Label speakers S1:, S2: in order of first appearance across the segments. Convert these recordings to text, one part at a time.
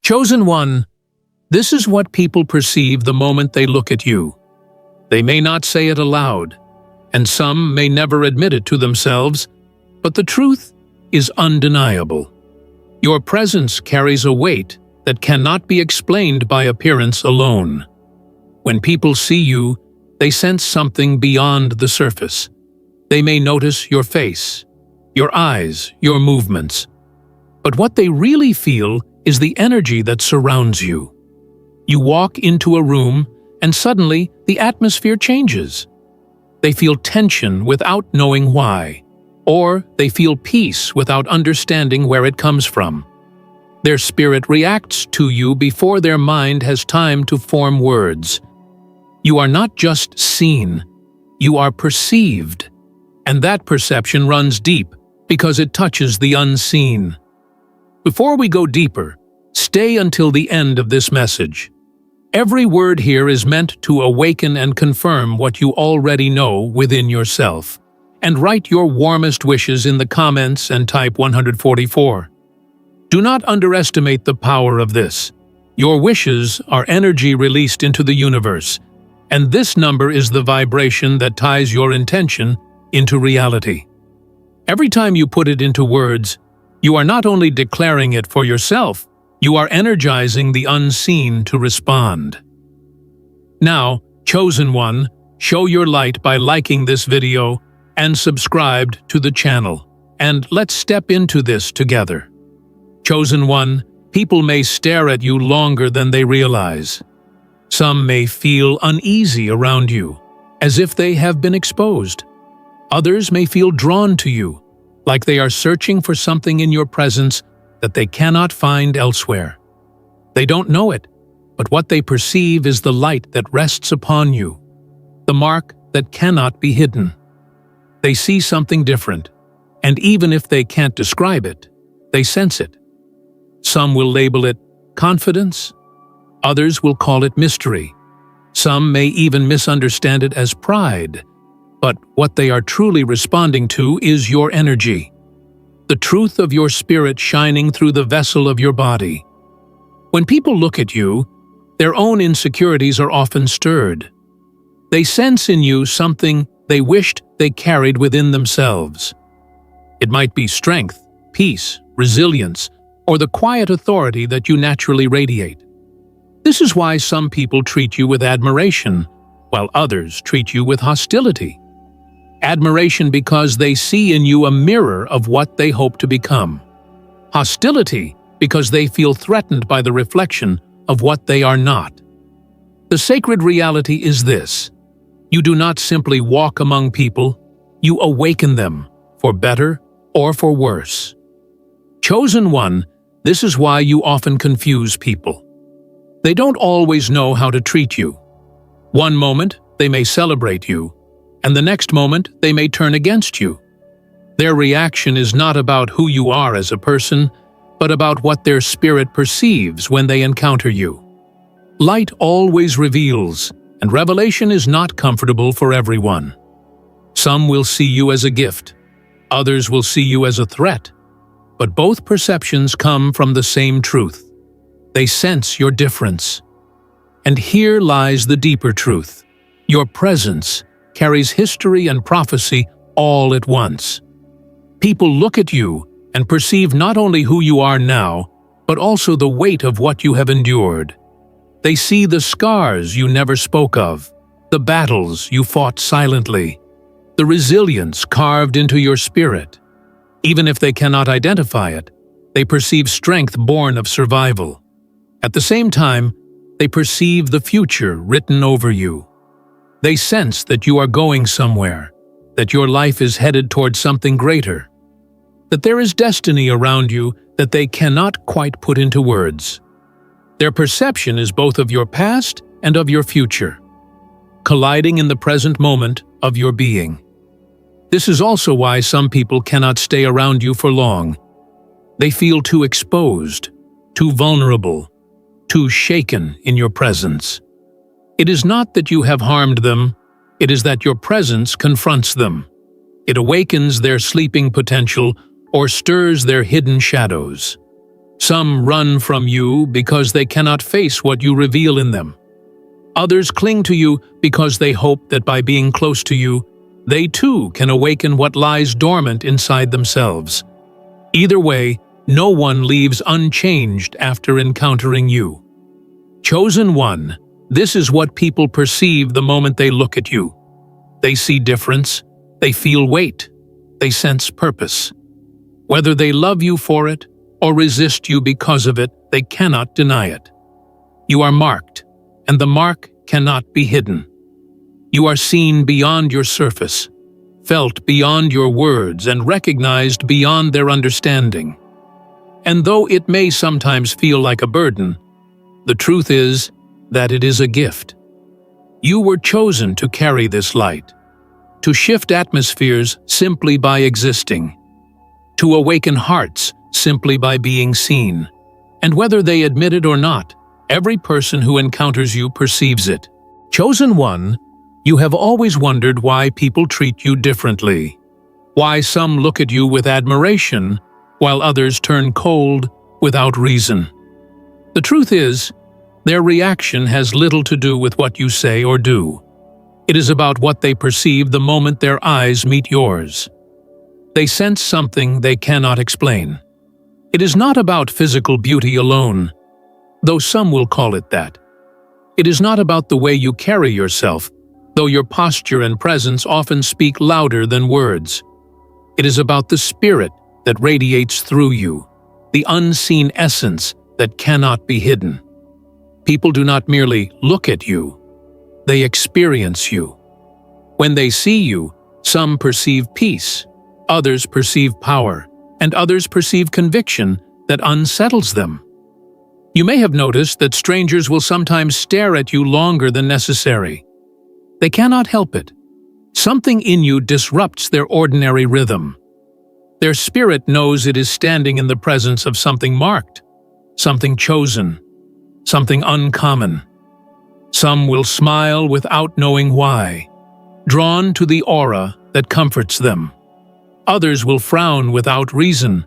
S1: Chosen one, this is what people perceive the moment they look at you. They may not say it aloud, and some may never admit it to themselves, but the truth is undeniable. Your presence carries a weight that cannot be explained by appearance alone. When people see you, they sense something beyond the surface. They may notice your face, your eyes, your movements. But what they really feel is the energy that surrounds you. You walk into a room, and suddenly the atmosphere changes. They feel tension without knowing why, or they feel peace without understanding where it comes from. Their spirit reacts to you before their mind has time to form words. You are not just seen, you are perceived, and that perception runs deep because it touches the unseen. Before we go deeper, stay until the end of this message. Every word here is meant to awaken and confirm what you already know within yourself. And write your warmest wishes in the comments and type 144. Do not underestimate the power of this. Your wishes are energy released into the universe, and this number is the vibration that ties your intention into reality. Every time you put it into words, you are not only declaring it for yourself, you are energizing the unseen to respond. Now, chosen one, show your light by liking this video and subscribed to the channel, and let's step into this together. Chosen one, people may stare at you longer than they realize. Some may feel uneasy around you, as if they have been exposed. Others may feel drawn to you, like they are searching for something in your presence that they cannot find elsewhere. They don't know it, but what they perceive is the light that rests upon you, the mark that cannot be hidden. They see something different, and even if they can't describe it, they sense it. Some will label it confidence, others will call it mystery. Some may even misunderstand it as pride, but what they are truly responding to is your energy, the truth of your spirit shining through the vessel of your body. When people look at you, their own insecurities are often stirred. They sense in you something they wished they carried within themselves. It might be strength, peace, resilience, or the quiet authority that you naturally radiate. This is why some people treat you with admiration, while others treat you with hostility. Admiration because they see in you a mirror of what they hope to become. Hostility because they feel threatened by the reflection of what they are not. The sacred reality is this: you do not simply walk among people, you awaken them, for better or for worse. Chosen one, this is why you often confuse people. They don't always know how to treat you. One moment, they may celebrate you, and the next moment, they may turn against you. Their reaction is not about who you are as a person, but about what their spirit perceives when they encounter you. Light always reveals, and revelation is not comfortable for everyone. Some will see you as a gift, others will see you as a threat, but both perceptions come from the same truth. They sense your difference. And here lies the deeper truth. Your presence carries history and prophecy all at once. People look at you and perceive not only who you are now, but also the weight of what you have endured. They see the scars you never spoke of, the battles you fought silently, the resilience carved into your spirit. Even if they cannot identify it, they perceive strength born of survival. At the same time, they perceive the future written over you. They sense that you are going somewhere, that your life is headed towards something greater, that there is destiny around you that they cannot quite put into words. Their perception is both of your past and of your future, colliding in the present moment of your being. This is also why some people cannot stay around you for long. They feel too exposed, too vulnerable, too shaken in your presence. It is not that you have harmed them, it is that your presence confronts them. It awakens their sleeping potential or stirs their hidden shadows. Some run from you because they cannot face what you reveal in them. Others cling to you because they hope that by being close to you, they too can awaken what lies dormant inside themselves. Either way, no one leaves unchanged after encountering you. Chosen one, this is what people perceive the moment they look at you. They see difference, they feel weight, they sense purpose. Whether they love you for it or resist you because of it, they cannot deny it. You are marked, and the mark cannot be hidden. You are seen beyond your surface, felt beyond your words, and recognized beyond their understanding. And though it may sometimes feel like a burden, the truth is that it is a gift. You were chosen to carry this light, to shift atmospheres simply by existing, to awaken hearts simply by being seen. And whether they admit it or not, every person who encounters you perceives it. Chosen one, you have always wondered why people treat you differently. Why some look at you with admiration, while others turn cold without reason. The truth is, their reaction has little to do with what you say or do. It is about what they perceive the moment their eyes meet yours. They sense something they cannot explain. It is not about physical beauty alone, though some will call it that. It is not about the way you carry yourself, though your posture and presence often speak louder than words. It is about the spirit that radiates through you, the unseen essence that cannot be hidden. People do not merely look at you, they experience you. When they see you, some perceive peace, others perceive power, and others perceive conviction that unsettles them. You may have noticed that strangers will sometimes stare at you longer than necessary. They cannot help it. Something in you disrupts their ordinary rhythm. Their spirit knows it is standing in the presence of something marked, something chosen, something uncommon. Some will smile without knowing why, drawn to the aura that comforts them. Others will frown without reason,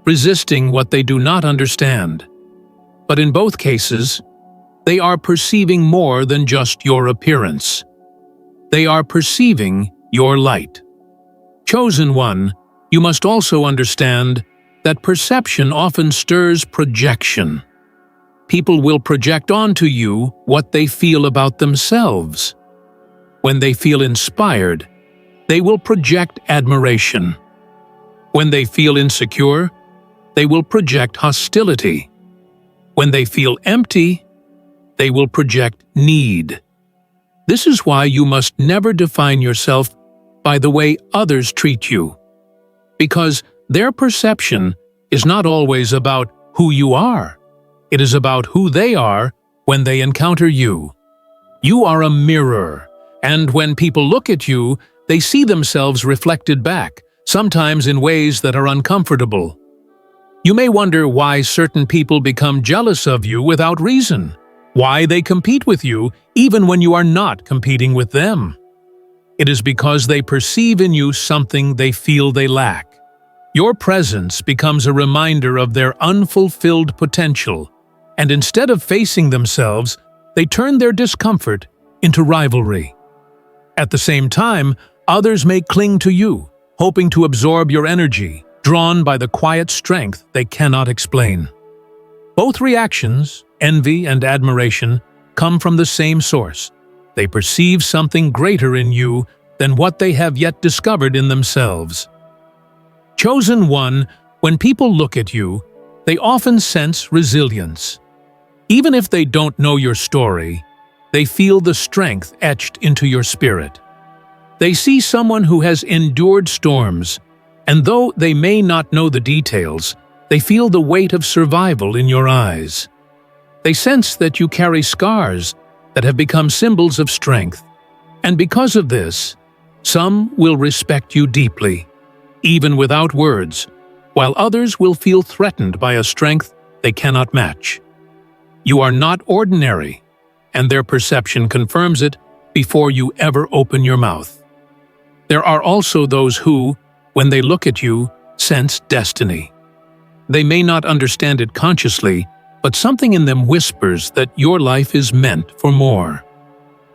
S1: resisting what they do not understand. But in both cases, they are perceiving more than just your appearance. They are perceiving your light. Chosen one, you must also understand that perception often stirs projection. People will project onto you what they feel about themselves. When they feel inspired, they will project admiration. When they feel insecure, they will project hostility. When they feel empty, they will project need. This is why you must never define yourself by the way others treat you, because their perception is not always about who you are. It is about who they are when they encounter you. You are a mirror, and when people look at you, they see themselves reflected back, sometimes in ways that are uncomfortable. You may wonder why certain people become jealous of you without reason, why they compete with you even when you are not competing with them. It is because they perceive in you something they feel they lack. Your presence becomes a reminder of their unfulfilled potential, and instead of facing themselves, they turn their discomfort into rivalry. At the same time, others may cling to you, hoping to absorb your energy, drawn by the quiet strength they cannot explain. Both reactions, envy and admiration, come from the same source. They perceive something greater in you than what they have yet discovered in themselves. Chosen one, when people look at you, they often sense resilience. Even if they don't know your story, they feel the strength etched into your spirit. They see someone who has endured storms, and though they may not know the details, they feel the weight of survival in your eyes. They sense that you carry scars that have become symbols of strength, and because of this, some will respect you deeply, even without words, while others will feel threatened by a strength they cannot match. You are not ordinary, and their perception confirms it before you ever open your mouth. There are also those who, when they look at you, sense destiny. They may not understand it consciously, but something in them whispers that your life is meant for more.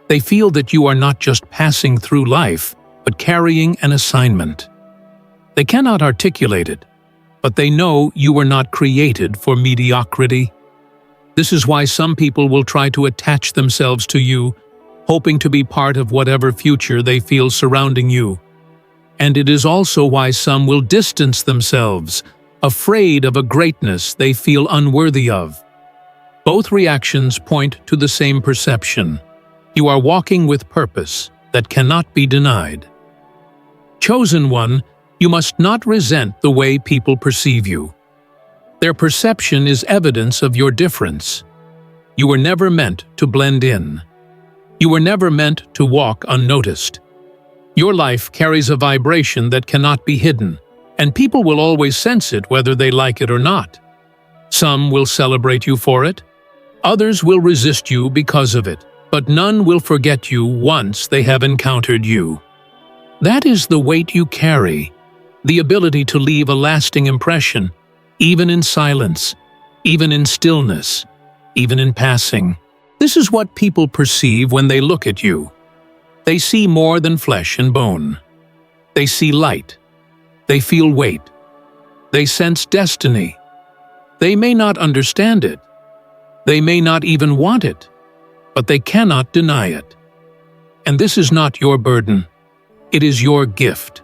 S1: They feel that you are not just passing through life, but carrying an assignment. They cannot articulate it, but they know you were not created for mediocrity. This is why some people will try to attach themselves to you, hoping to be part of whatever future they feel surrounding you. And it is also why some will distance themselves, afraid of a greatness they feel unworthy of. Both reactions point to the same perception. You are walking with purpose that cannot be denied. Chosen one, you must not resent the way people perceive you. Their perception is evidence of your difference. You were never meant to blend in. You were never meant to walk unnoticed. Your life carries a vibration that cannot be hidden, and people will always sense it whether they like it or not. Some will celebrate you for it. Others will resist you because of it, but none will forget you once they have encountered you. That is the weight you carry, the ability to leave a lasting impression, even in silence, even in stillness, even in passing. This is what people perceive when they look at you. They see more than flesh and bone. They see light. They feel weight. They sense destiny. They may not understand it. They may not even want it, but they cannot deny it. And this is not your burden. It is your gift.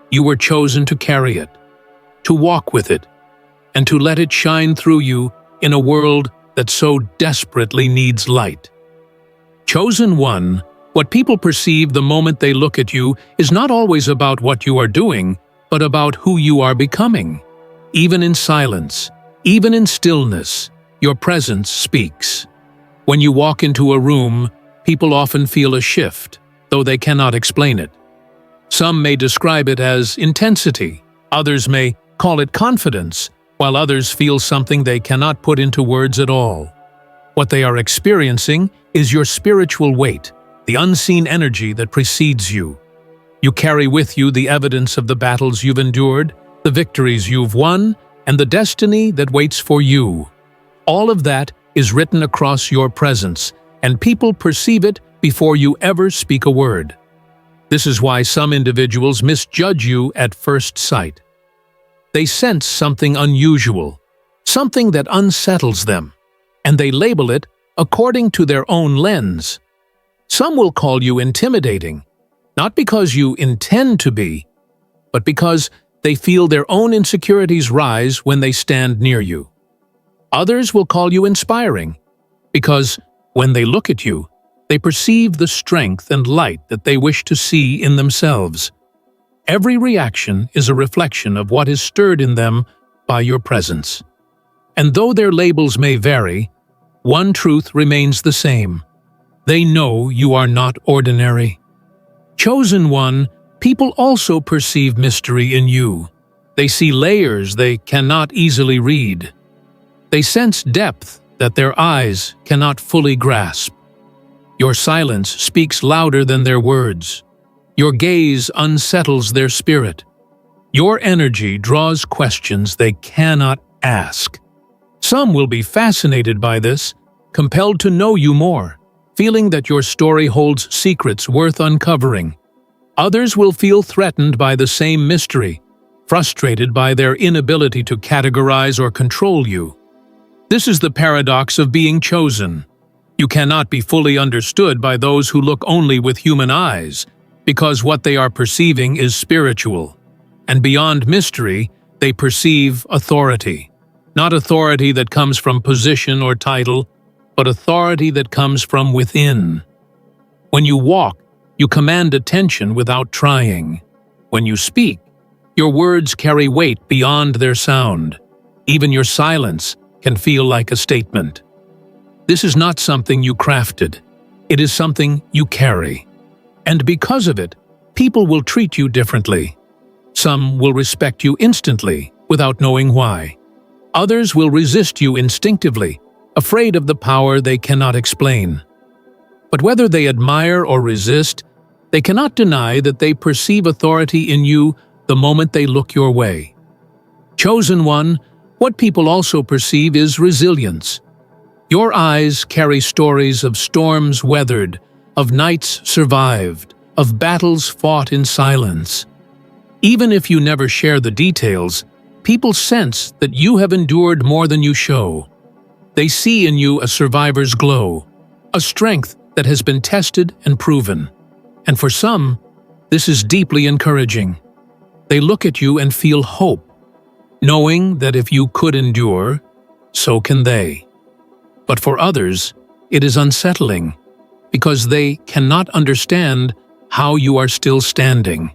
S1: You were chosen to carry it, to walk with it, and to let it shine through you in a world that so desperately needs light. Chosen one, what people perceive the moment they look at you is not always about what you are doing, but about who you are becoming. Even in silence, even in stillness, your presence speaks. When you walk into a room, people often feel a shift, though they cannot explain it. Some may describe it as intensity, others may call it confidence, while others feel something they cannot put into words at all. What they are experiencing is your spiritual weight, the unseen energy that precedes you. You carry with you the evidence of the battles you've endured, the victories you've won, and the destiny that waits for you. All of that is written across your presence, and people perceive it before you ever speak a word. This is why some individuals misjudge you at first sight. They sense something unusual, something that unsettles them, and they label it according to their own lens. Some will call you intimidating, not because you intend to be, but because they feel their own insecurities rise when they stand near you. Others will call you inspiring, because when they look at you, they perceive the strength and light that they wish to see in themselves. Every reaction is a reflection of what is stirred in them by your presence. And though their labels may vary, one truth remains the same. They know you are not ordinary. Chosen one, people also perceive mystery in you. They see layers they cannot easily read. They sense depth that their eyes cannot fully grasp. Your silence speaks louder than their words. Your gaze unsettles their spirit. Your energy draws questions they cannot ask. Some will be fascinated by this, compelled to know you more, feeling that your story holds secrets worth uncovering. Others will feel threatened by the same mystery, frustrated by their inability to categorize or control you. This is the paradox of being chosen. You cannot be fully understood by those who look only with human eyes, because what they are perceiving is spiritual. And beyond mystery, they perceive authority. Not authority that comes from position or title, but authority that comes from within. When you walk, you command attention without trying. When you speak, your words carry weight beyond their sound. Even your silence can feel like a statement. This is not something you crafted. It is something you carry. And because of it, people will treat you differently. Some will respect you instantly, without knowing why. Others will resist you instinctively, afraid of the power they cannot explain. But whether they admire or resist, they cannot deny that they perceive authority in you the moment they look your way. Chosen one, What people also perceive is resilience. Your eyes carry stories of storms weathered, of nights survived, of battles fought in silence. Even if you never share the details, people sense that you have endured more than you show. They see in you a survivor's glow, a strength that has been tested and proven. And for some, this is deeply encouraging. They look at you and feel hope, knowing that if you could endure, so can they. But for others, it is unsettling, because they cannot understand how you are still standing.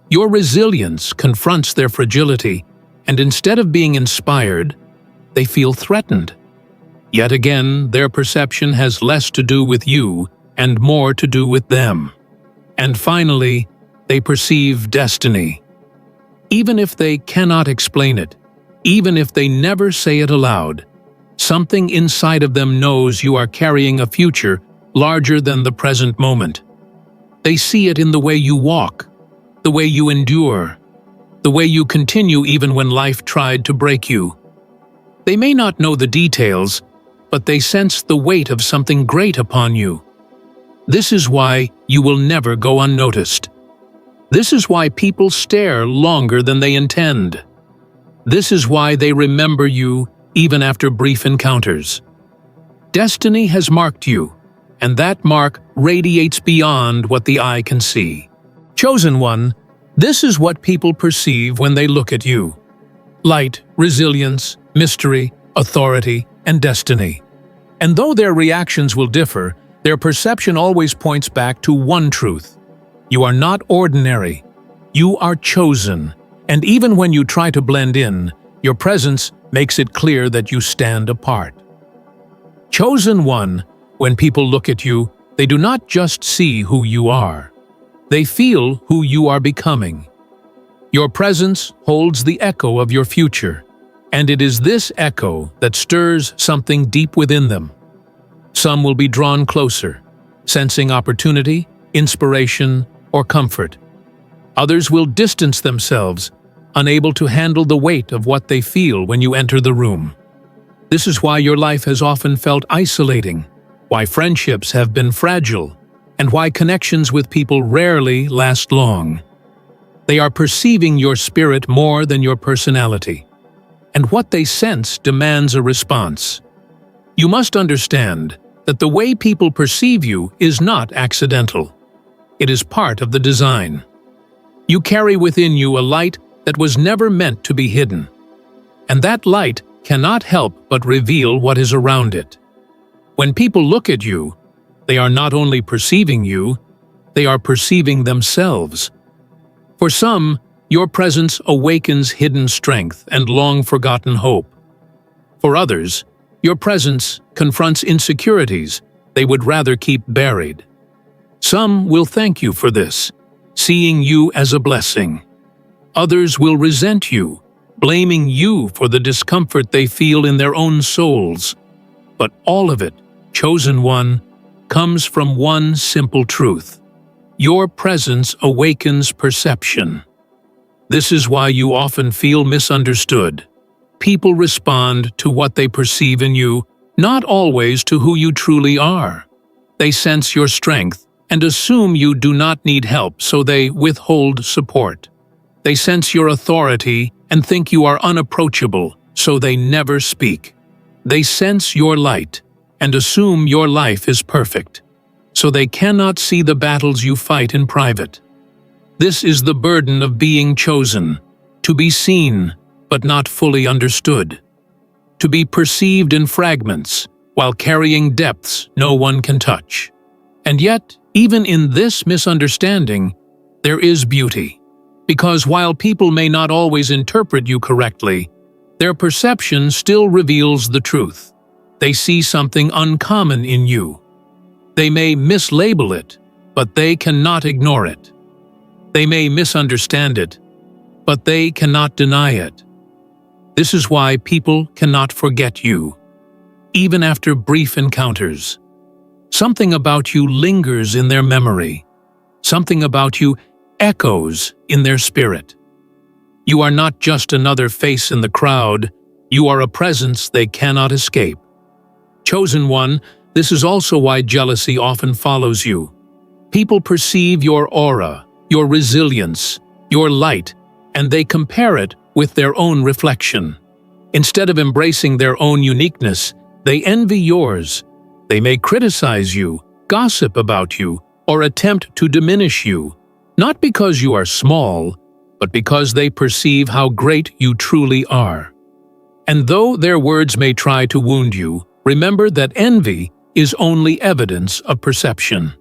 S1: Your resilience confronts their fragility, and instead of being inspired, they feel threatened. Yet again, their perception has less to do with you and more to do with them. And finally, they perceive destiny. Even if they cannot explain it, even if they never say it aloud, something inside of them knows you are carrying a future larger than the present moment. They see it in the way you walk, the way you endure, the way you continue even when life tried to break you. They may not know the details, but they sense the weight of something great upon you. This is why you will never go unnoticed. This is why people stare longer than they intend. This is why they remember you even after brief encounters. Destiny has marked you, and that mark radiates beyond what the eye can see. Chosen one, this is what people perceive when they look at you. Light, resilience, mystery, authority, and destiny. And though their reactions will differ, their perception always points back to one truth. You are not ordinary. You are chosen. And even when you try to blend in, your presence makes it clear that you stand apart. Chosen one, when people look at you, they do not just see who you are. They feel who you are becoming. Your presence holds the echo of your future, and it is this echo that stirs something deep within them. Some will be drawn closer, sensing opportunity, inspiration, or comfort. Others will distance themselves, unable to handle the weight of what they feel when you enter the room. This is why your life has often felt isolating, why friendships have been fragile, and why connections with people rarely last long. They are perceiving your spirit more than your personality, and what they sense demands a response. You must understand that the way people perceive you is not accidental. It is part of the design. You carry within you a light that was never meant to be hidden, and that light cannot help but reveal what is around it. When people look at you, they are not only perceiving you, they are perceiving themselves. For some, your presence awakens hidden strength and long-forgotten hope. For others, your presence confronts insecurities they would rather keep buried. Some will thank you for this, seeing you as a blessing. Others will resent you, blaming you for the discomfort they feel in their own souls. But all of it, chosen one, comes from one simple truth. Your presence awakens perception. This is why you often feel misunderstood. People respond to what they perceive in you, not always to who you truly are. They sense your strength and assume you do not need help, so they withhold support. They sense your authority and think you are unapproachable, so they never speak. They sense your light and assume your life is perfect, so they cannot see the battles you fight in private. This is the burden of being chosen, to be seen but not fully understood, to be perceived in fragments while carrying depths no one can touch. And yet, even in this misunderstanding, there is beauty, because while people may not always interpret you correctly, their perception still reveals the truth. They see something uncommon in you. They may mislabel it, but they cannot ignore it. They may misunderstand it, but they cannot deny it. This is why people cannot forget you, even after brief encounters. Something about you lingers in their memory. Something about you echoes in their spirit. You are not just another face in the crowd, You are a presence they cannot escape. Chosen one, this is also why jealousy often follows you. People perceive your aura, your resilience, your light, and they compare it with their own reflection. Instead of embracing their own uniqueness, they envy yours. They may criticize you, gossip about you, or attempt to diminish you, not because you are small, but because they perceive how great you truly are. And though their words may try to wound you, remember that envy is only evidence of perception.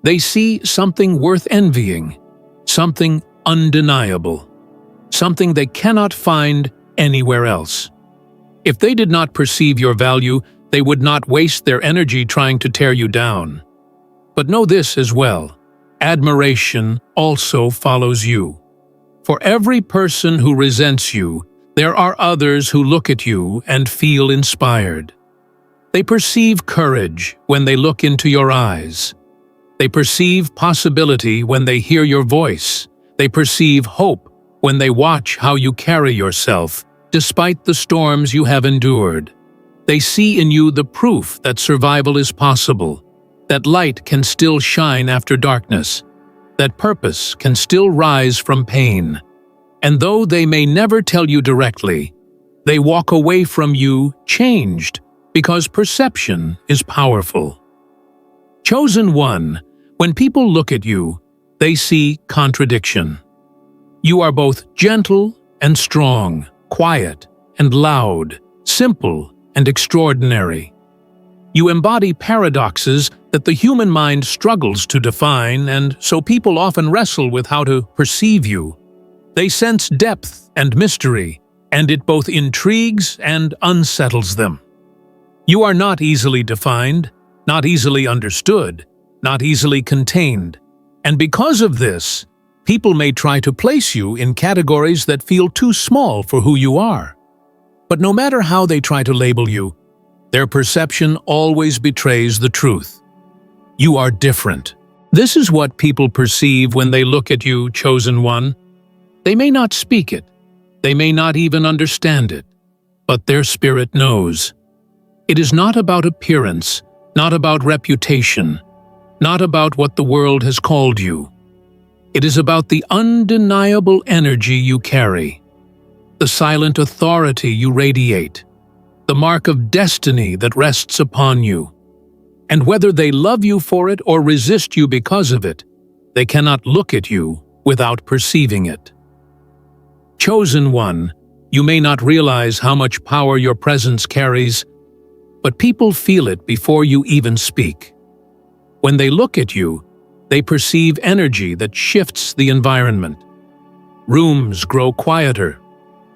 S1: They see something worth envying, something undeniable, something they cannot find anywhere else. If they did not perceive your value, they would not waste their energy trying to tear you down. But know this as well, admiration also follows you. For every person who resents you, there are others who look at you and feel inspired. They perceive courage when they look into your eyes. They perceive possibility when they hear your voice. They perceive hope when they watch how you carry yourself, despite the storms you have endured. They see in you the proof that survival is possible, that light can still shine after darkness, that purpose can still rise from pain. And though they may never tell you directly, they walk away from you changed, because perception is powerful. Chosen one, when people look at you, they see contradiction. You are both gentle and strong, quiet and loud, simple and extraordinary. You embody paradoxes that the human mind struggles to define, and so people often wrestle with how to perceive you. They sense depth and mystery, and it both intrigues and unsettles them. You are not easily defined, not easily understood, not easily contained, and because of this, people may try to place you in categories that feel too small for who you are. But no matter how they try to label you, their perception always betrays the truth. You are different. This is what people perceive when they look at you, chosen one. They may not speak it, they may not even understand it, but their spirit knows. It is not about appearance, not about reputation, not about what the world has called you. It is about the undeniable energy you carry, the silent authority you radiate, the mark of destiny that rests upon you. And whether they love you for it or resist you because of it, they cannot look at you without perceiving it. Chosen one, you may not realize how much power your presence carries, but people feel it before you even speak. When they look at you, they perceive energy that shifts the environment. Rooms grow quieter,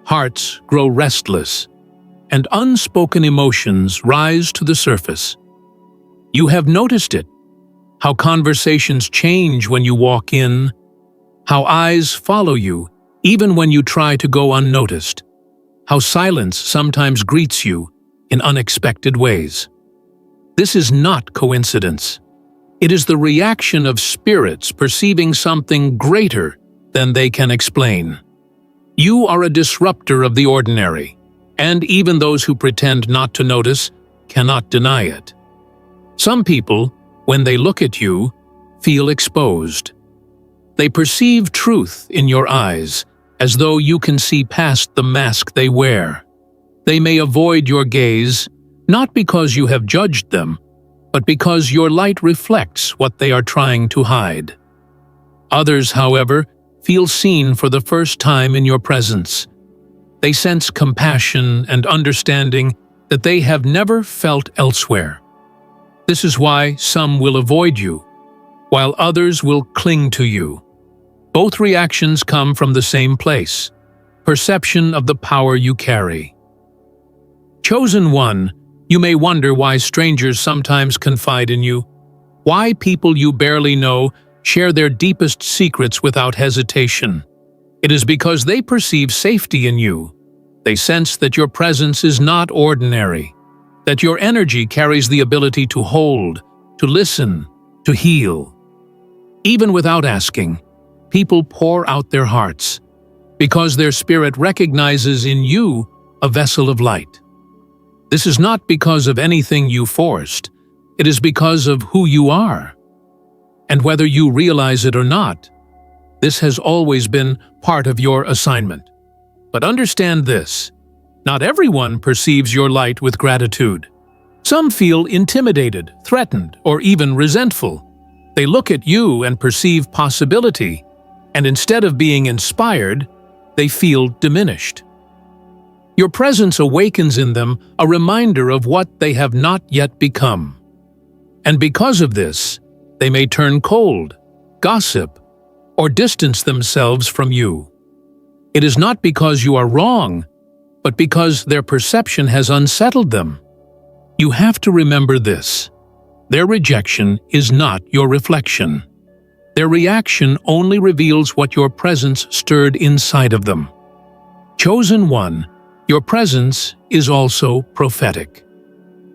S1: hearts grow restless, and unspoken emotions rise to the surface. You have noticed it, how conversations change when you walk in, how eyes follow you even when you try to go unnoticed, how silence sometimes greets you in unexpected ways. This is not coincidence. It is the reaction of spirits perceiving something greater than they can explain. You are a disruptor of the ordinary, and even those who pretend not to notice cannot deny it. Some people, when they look at you, feel exposed. They perceive truth in your eyes, as though you can see past the mask they wear. They may avoid your gaze, not because you have judged them, but because your light reflects what they are trying to hide. Others, however, feel seen for the first time in your presence. They sense compassion and understanding that they have never felt elsewhere. This is why some will avoid you, while others will cling to you. Both reactions come from the same place, perception of the power you carry. Chosen one, you may wonder why strangers sometimes confide in you, why people you barely know share their deepest secrets without hesitation. It is because they perceive safety in you. They sense that your presence is not ordinary, that your energy carries the ability to hold, to listen, to heal. Even without asking, people pour out their hearts, because their spirit recognizes in you a vessel of light. This is not because of anything you forced. It is because of who you are. And whether you realize it or not, this has always been part of your assignment. But understand this: not everyone perceives your light with gratitude. Some feel intimidated, threatened, or even resentful. They look at you and perceive possibility, and instead of being inspired, they feel diminished. Your presence awakens in them a reminder of what they have not yet become. And because of this, they may turn cold, gossip, or distance themselves from you. It is not because you are wrong, but because their perception has unsettled them. You have to remember this: their rejection is not your reflection. Their reaction only reveals what your presence stirred inside of them. Chosen one, your presence is also prophetic.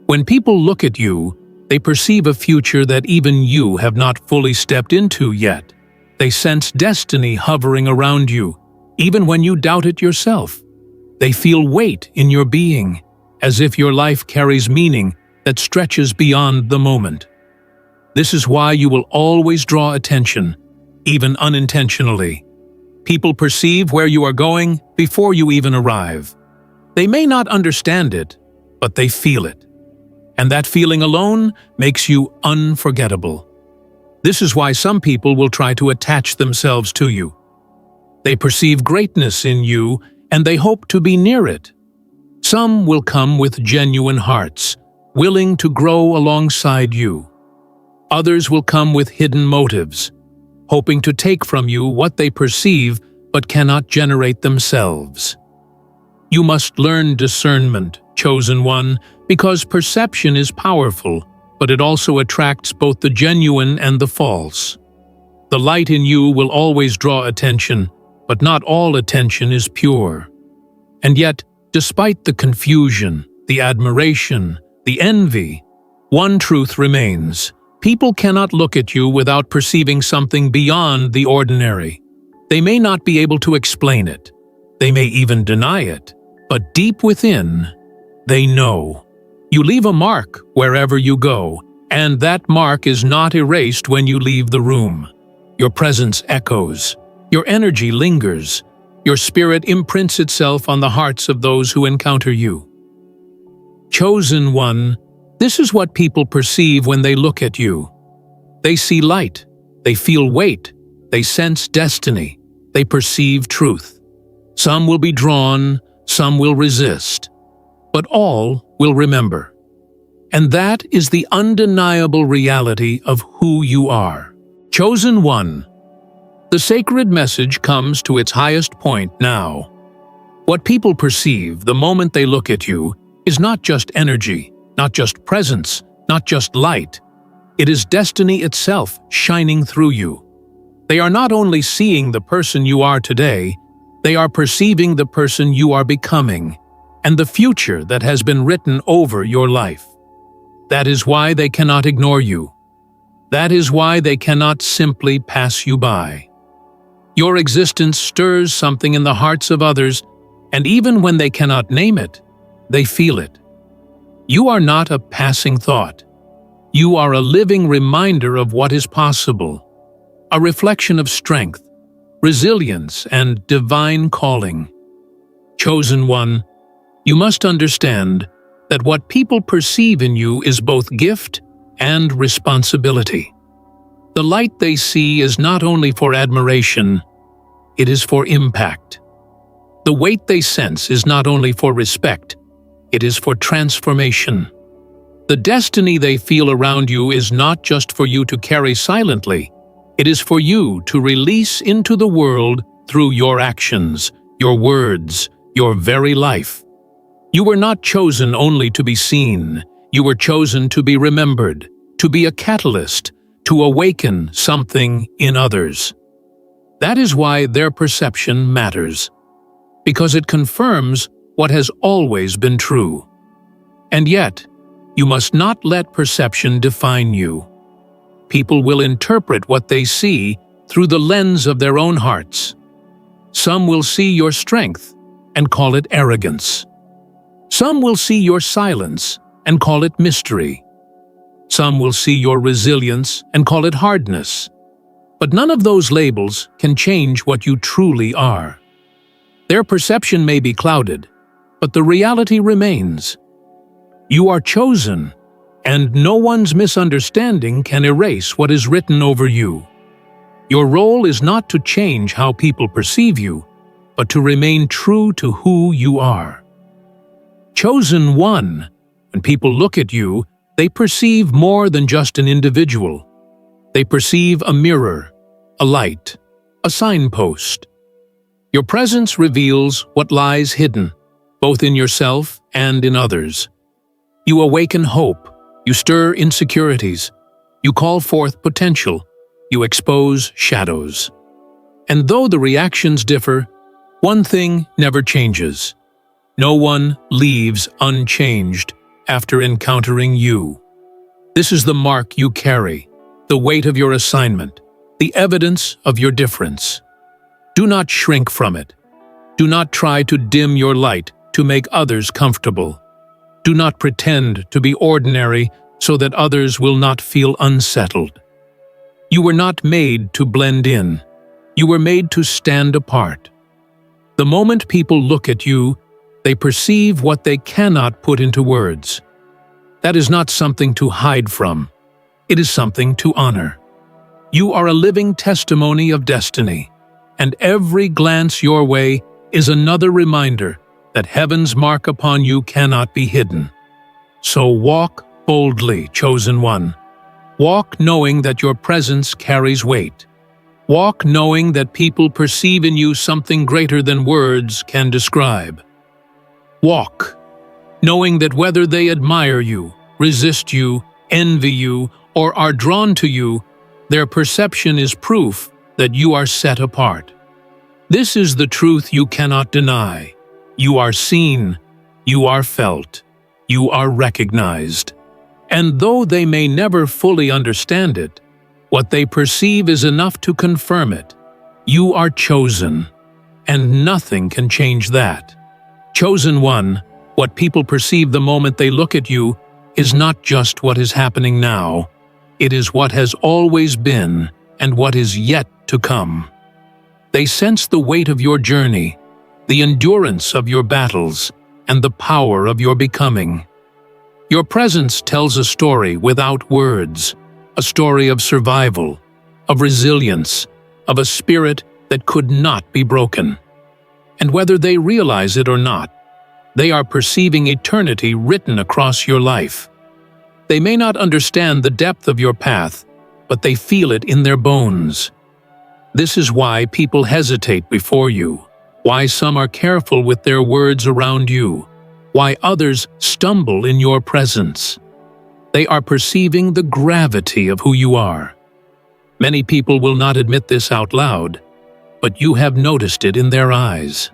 S1: When people look at you, they perceive a future that even you have not fully stepped into yet. They sense destiny hovering around you, even when you doubt it yourself. They feel weight in your being, as if your life carries meaning that stretches beyond the moment. This is why you will always draw attention, even unintentionally. People perceive where you are going before you even arrive. They may not understand it, but they feel it. And that feeling alone makes you unforgettable. This is why some people will try to attach themselves to you. They perceive greatness in you, and they hope to be near it. Some will come with genuine hearts, willing to grow alongside you. Others will come with hidden motives, hoping to take from you what they perceive but cannot generate themselves. You must learn discernment, chosen one, because perception is powerful, but it also attracts both the genuine and the false. The light in you will always draw attention, but not all attention is pure. And yet, despite the confusion, the admiration, the envy, one truth remains: people cannot look at you without perceiving something beyond the ordinary. They may not be able to explain it. They may even deny it. But deep within, they know. You leave a mark wherever you go, and that mark is not erased when you leave the room. Your presence echoes. Your energy lingers. Your spirit imprints itself on the hearts of those who encounter you. Chosen one, this is what people perceive when they look at you. They see light. They feel weight. They sense destiny. They perceive truth. Some will be drawn, some will resist, but all will remember. And that is the undeniable reality of who you are. Chosen one, the sacred message comes to its highest point now. What people perceive the moment they look at you is not just energy, not just presence, not just light. It is destiny itself shining through you. They are not only seeing the person you are today, they are perceiving the person you are becoming and the future that has been written over your life. That is why they cannot ignore you. That is why they cannot simply pass you by. Your existence stirs something in the hearts of others, and even when they cannot name it, they feel it. You are not a passing thought. You are a living reminder of what is possible, a reflection of strength, resilience, and divine calling. Chosen one, you must understand that what people perceive in you is both gift and responsibility. The light they see is not only for admiration, it is for impact. The weight they sense is not only for respect, it is for transformation. The destiny they feel around you is not just for you to carry silently, it is for you to release into the world through your actions, your words, your very life. You were not chosen only to be seen, you were chosen to be remembered, to be a catalyst, to awaken something in others. That is why their perception matters, because it confirms what has always been true. And yet, you must not let perception define you. People will interpret what they see through the lens of their own hearts. Some will see your strength and call it arrogance. Some will see your silence and call it mystery. Some will see your resilience and call it hardness. But none of those labels can change what you truly are. Their perception may be clouded, but the reality remains. You are chosen, and no one's misunderstanding can erase what is written over you. Your role is not to change how people perceive you, but to remain true to who you are. Chosen one, when people look at you, they perceive more than just an individual. They perceive a mirror, a light, a signpost. Your presence reveals what lies hidden, both in yourself and in others. You awaken hope, you stir insecurities, you call forth potential, you expose shadows. And though the reactions differ, one thing never changes. No one leaves unchanged after encountering you. This is the mark you carry, the weight of your assignment, the evidence of your difference. Do not shrink from it. Do not try to dim your light to make others comfortable. Do not pretend to be ordinary so that others will not feel unsettled. You were not made to blend in. You were made to stand apart. The moment people look at you, they perceive what they cannot put into words. That is not something to hide from. It is something to honor. You are a living testimony of destiny, and every glance your way is another reminder that heaven's mark upon you cannot be hidden. So walk boldly, chosen one. Walk knowing that your presence carries weight. Walk knowing that people perceive in you something greater than words can describe. Walk knowing that whether they admire you, resist you, envy you, or are drawn to you, their perception is proof that you are set apart. This is the truth you cannot deny. You are seen, you are felt, you are recognized. And though they may never fully understand it, what they perceive is enough to confirm it. You are chosen, and nothing can change that. Chosen one, what people perceive the moment they look at you is not just what is happening now. It is what has always been and what is yet to come. They sense the weight of your journey, the endurance of your battles, and the power of your becoming. Your presence tells a story without words, a story of survival, of resilience, of a spirit that could not be broken. And whether they realize it or not, they are perceiving eternity written across your life. They may not understand the depth of your path, but they feel it in their bones. This is why people hesitate before you, why some are careful with their words around you, why others stumble in your presence. They are perceiving the gravity of who you are. Many people will not admit this out loud, but you have noticed it in their eyes.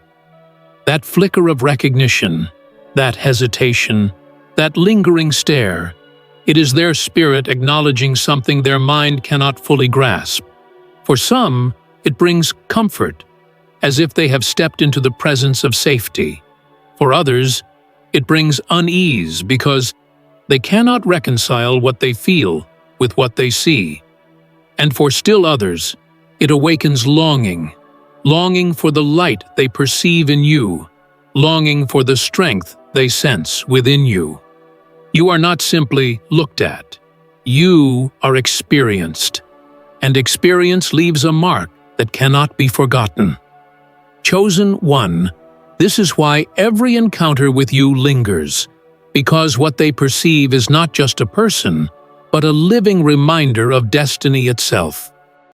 S1: That flicker of recognition, that hesitation, that lingering stare, it is their spirit acknowledging something their mind cannot fully grasp. For some, it brings comfort, as if they have stepped into the presence of safety. For others, it brings unease because they cannot reconcile what they feel with what they see. And for still others, it awakens longing for the light they perceive in you, longing for the strength they sense within you. You are not simply looked at. You are experienced, and experience leaves a mark that cannot be forgotten. Chosen one, this is why every encounter with you lingers, because what they perceive is not just a person, but a living reminder of destiny itself.